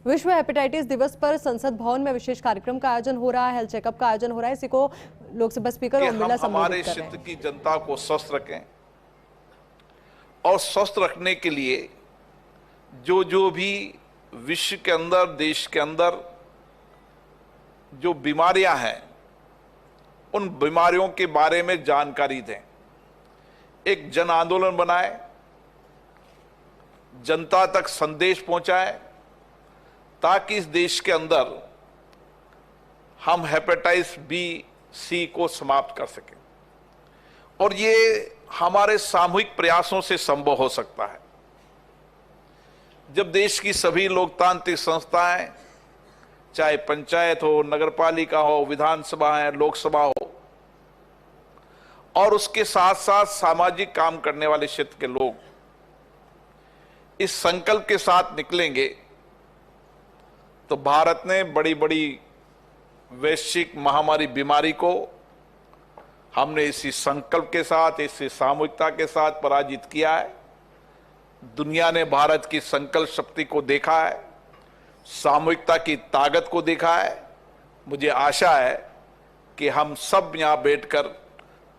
विश्व हेपेटाइटिस दिवस पर संसद भवन में विशेष कार्यक्रम का आयोजन हो रहा है, हेल्थ चेकअप का आयोजन हो रहा है। इसी को लोकसभा स्पीकर ओम बिरला हमारे संबोधित कर रहे क्षेत्र हैं। की जनता को स्वस्थ रखें और स्वस्थ रखने के लिए जो भी विश्व के अंदर, देश के अंदर जो बीमारियां हैं, उन बीमारियों के बारे में जानकारी दें, एक जन आंदोलन बनाए, जनता तक संदेश पहुंचाए, ताकि इस देश के अंदर हम हेपेटाइटिस बी, सी को समाप्त कर सकें। और ये हमारे सामूहिक प्रयासों से संभव हो सकता है। जब देश की सभी लोकतांत्रिक संस्थाएं, चाहे पंचायत हो, नगरपालिका हो, विधानसभा है, लोकसभा हो, और उसके साथ साथ सामाजिक काम करने वाले क्षेत्र के लोग इस संकल्प के साथ निकलेंगे, तो भारत ने बड़ी बड़ी वैश्विक महामारी बीमारी को हमने इसी संकल्प के साथ, इसी सामूहिकता के साथ पराजित किया है। दुनिया ने भारत की संकल्प शक्ति को देखा है, सामूहिकता की ताकत को देखा है। मुझे आशा है कि हम सब यहां बैठकर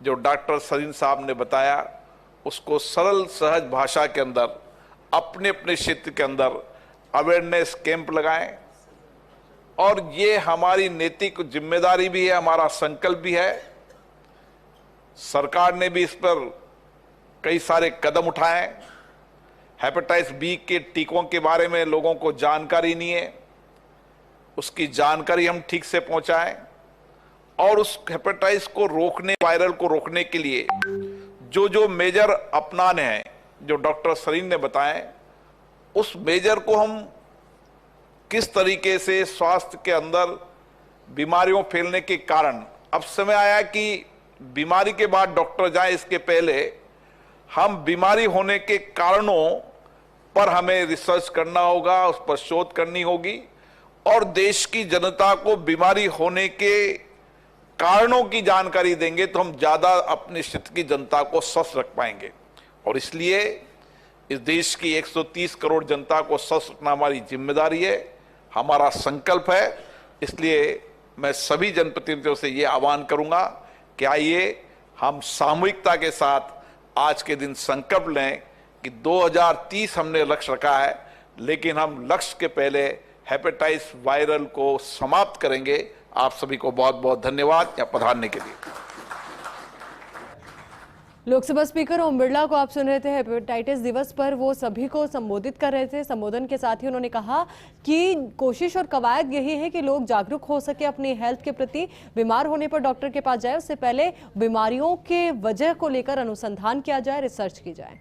जो डॉक्टर सरीन साहब ने बताया, उसको सरल सहज भाषा के अंदर अपने अपने क्षेत्र के अंदर अवेयरनेस कैंप लगाएं। और ये हमारी नैतिक जिम्मेदारी भी है, हमारा संकल्प भी है। सरकार ने भी इस पर कई सारे कदम उठाए। हेपेटाइटिस बी के टीकों के बारे में लोगों को जानकारी नहीं है, उसकी जानकारी हम ठीक से पहुंचाएं, और उस हेपेटाइटिस को रोकने, वायरल को रोकने के लिए जो मेजर अपनाने हैं, जो डॉक्टर सरीन ने बताए, उस मेजर को हम किस तरीके से स्वास्थ्य के अंदर बीमारियों फैलने के कारण, अब समय आया कि बीमारी के बाद डॉक्टर जाए, इसके पहले हम बीमारी होने के कारणों पर हमें रिसर्च करना होगा, उस पर शोध करनी होगी, और देश की जनता को बीमारी होने के कारणों की जानकारी देंगे तो हम ज्यादा अपने क्षेत्र की जनता को स्वस्थ रख पाएंगे। और इसलिए इस देश की 130 करोड़ जनता को स्वस्थ रखना हमारी जिम्मेदारी है, हमारा संकल्प है। इसलिए मैं सभी जनप्रतिनिधियों से ये आह्वान करूंगा कि आइए हम सामूहिकता के साथ आज के दिन संकल्प लें कि 2030 हमने लक्ष्य रखा है, लेकिन हम लक्ष्य के पहले हेपेटाइटिस वायरल को समाप्त करेंगे। आप सभी को बहुत बहुत धन्यवाद यहाँ पधारने के लिए। लोकसभा स्पीकर ओम बिरला को आप सुन रहे थे। हेपेटाइटिस दिवस पर वो सभी को संबोधित कर रहे थे। संबोधन के साथ ही उन्होंने कहा कि कोशिश और कवायद यही है कि लोग जागरूक हो सके अपनी हेल्थ के प्रति, बीमार होने पर डॉक्टर के पास जाए, उससे पहले बीमारियों के वजह को लेकर अनुसंधान किया जाए, रिसर्च की जाए।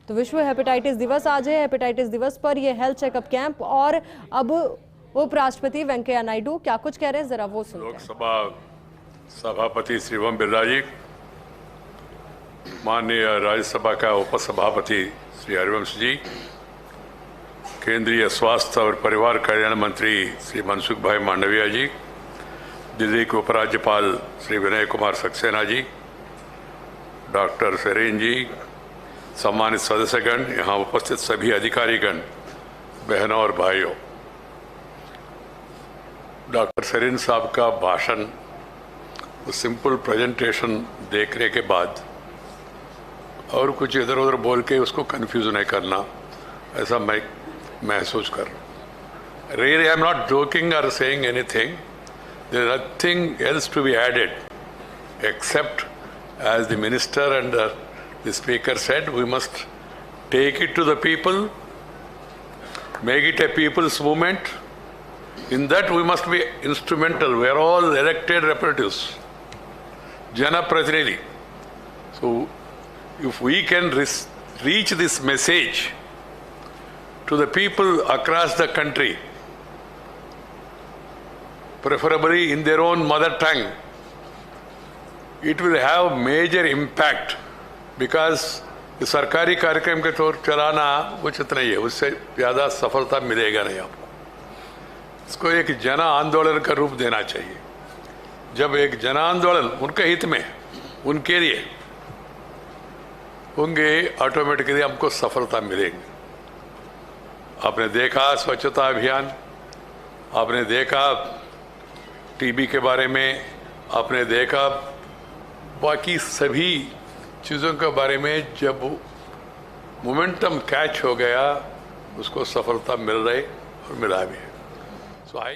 तो विश्व हेपेटाइटिस दिवस आज है। हेपेटाइटिस दिवस पर यह हेल्थ चेकअप कैंप, और अब उपराष्ट्रपति वेंकैया नायडू क्या कुछ कह रहे हैं, जरा वो सुनते हैं। लोकसभा सभापति श्री ओम बिरला जी, माननीय राज्यसभा का उपसभापति श्री हरिवंश जी, केंद्रीय स्वास्थ्य और परिवार कल्याण मंत्री श्री मनसुख भाई मांडविया जी, दिल्ली के उपराज्यपाल श्री विनय कुमार सक्सेना जी, डॉक्टर सरीन जी, सम्मानित सदस्यगण, यहाँ उपस्थित सभी अधिकारीगण, बहनों और भाइयों, डॉक्टर सरीन साहब का भाषण, सिंपल प्रेजेंटेशन देखने के बाद और कुछ इधर उधर बोल के उसको कंफ्यूज नहीं करना, ऐसा मैं महसूस कर रहा हूँ। Really I am not joking और saying anything, there is nothing else to be added except as the minister and the speaker said, we must take it to the people, make it a people's movement. In that we must be instrumental. We are all elected representatives, Jana Pratinidhi. So if we can reach this message to the people across the country, preferably in their own mother tongue, it will have major impact, because ये सरकारी कार्यक्रम के तौर चलाना उचित नहीं है, उससे ज़्यादा सफलता मिलेगा नहीं आपको। इसको एक जन आंदोलन का रूप देना चाहिए। जब एक जन आंदोलन उनके हित में, उनके लिए होंगे, ऑटोमेटिकली हमको सफलता मिलेगी। आपने देखा स्वच्छता अभियान, आपने देखा टीबी के बारे में, आपने देखा बाकी सभी चीज़ों के बारे में जब मोमेंटम कैच हो गया उसको सफलता मिल रही और मिला भी है। सो आई